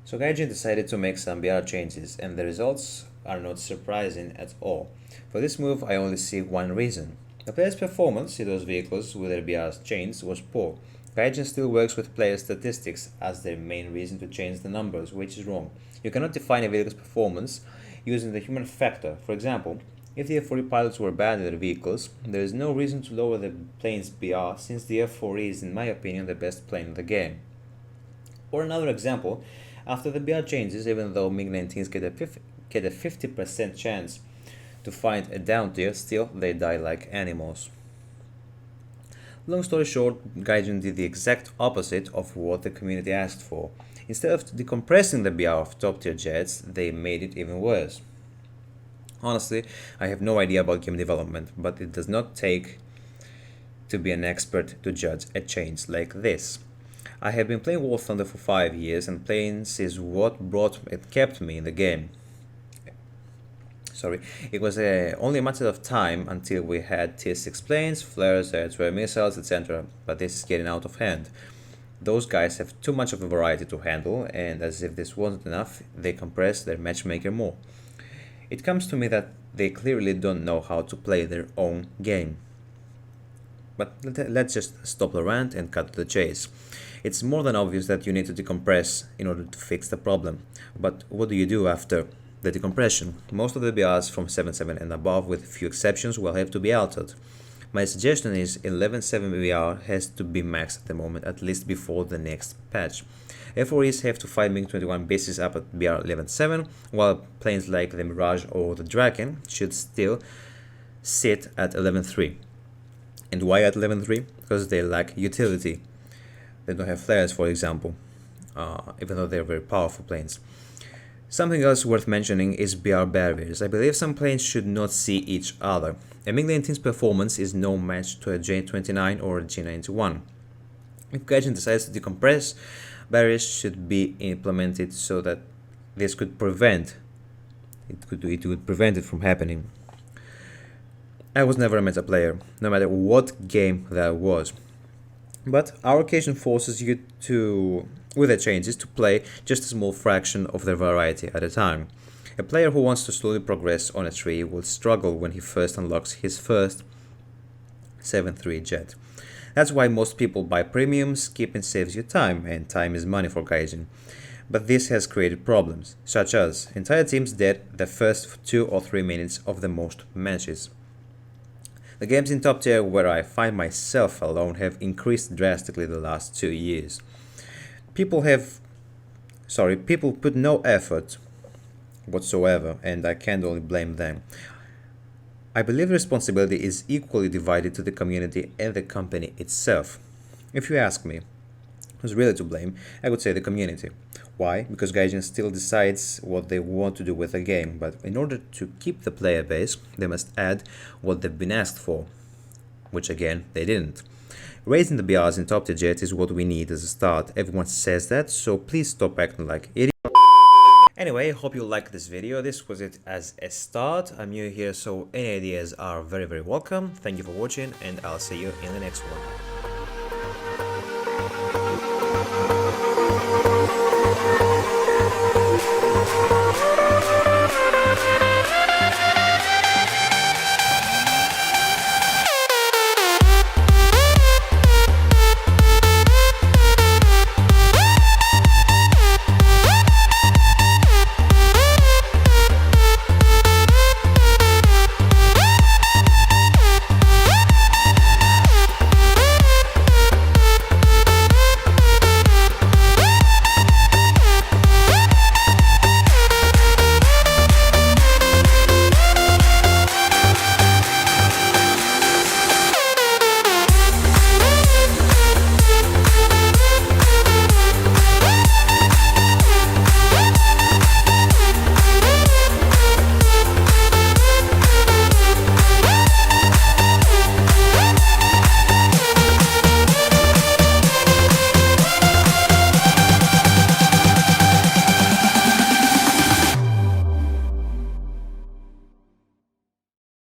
So Gaijin decided to make some BR changes, and the results are not surprising at all. For this move, I only see one reason. The player's performance in those vehicles with their BRs changed was poor. Gaijin still works with player statistics as their main reason to change the numbers, which is wrong. You cannot define a vehicle's performance using the human factor. For example, if the F4E pilots were bad in their vehicles, there is no reason to lower the plane's BR since the F4E is, in my opinion, the best plane in the game. Or another example, after the BR changes, even though MiG-19s get a 50% chance to find a down tier, still they die like animals. Long story short, Gaijin did the exact opposite of what the community asked for. Instead of decompressing the BR of top tier jets, they made it even worse. Honestly, I have no idea about game development, but it does not take to be an expert to judge a change like this. I have been playing War Thunder for 5 years, and planes is what kept me in the game. It was only a matter of time until we had tier 6 planes, flares, air-to-air missiles, etc. But this is getting out of hand. Those guys have too much of a variety to handle, and as if this wasn't enough, they compress their matchmaker more. It comes to me that they clearly don't know how to play their own game. But let's just stop the rant and cut to the chase. It's more than obvious that you need to decompress in order to fix the problem. But what do you do after the decompression? Most of the BRs from 7.7 and above, with few exceptions, will have to be altered. My suggestion is 11.7 BR has to be maxed at the moment, at least before the next patch. F4Es have to fight MiG-21 bases up at BR 11.7, while planes like the Mirage or the Draken should still sit at 11.3. And why at 11.3? Because they lack utility. They don't have flares, for example, even though they're very powerful planes. Something else worth mentioning is BR barriers. I believe some planes should not see each other. A MiG-19's performance is no match to a J-29 or a G-91. If Gaijin decides to decompress, barriers should be implemented so that this could prevent it from happening. I was never a meta player, no matter what game that was. But our occasion forces you to, with the changes, to play just a small fraction of their variety at a time. A player who wants to slowly progress on a tree will struggle when he first unlocks his first 7.3 jet. That's why most people buy premiums. Skipping saves you time, and time is money for Gaijin. But this has created problems, such as entire teams dead the first 2 or 3 minutes of the most matches. The games in top tier where I find myself alone have increased drastically the last 2 years. People put no effort whatsoever, and I can't only blame them. I believe responsibility is equally divided to the community and the company itself. If you ask me, who's really to blame, I would say the community. Why? Because Gaijin still decides what they want to do with the game, but in order to keep the player base, they must add what they've been asked for, which again, they didn't. Raising the BRs in top tier jet is what we need as a start. Everyone says that, so please stop acting like idiots. Anyway, hope you liked this video. This was it as a start. I'm new here, so any ideas are very welcome. Thank you for watching, and I'll see you in the next one.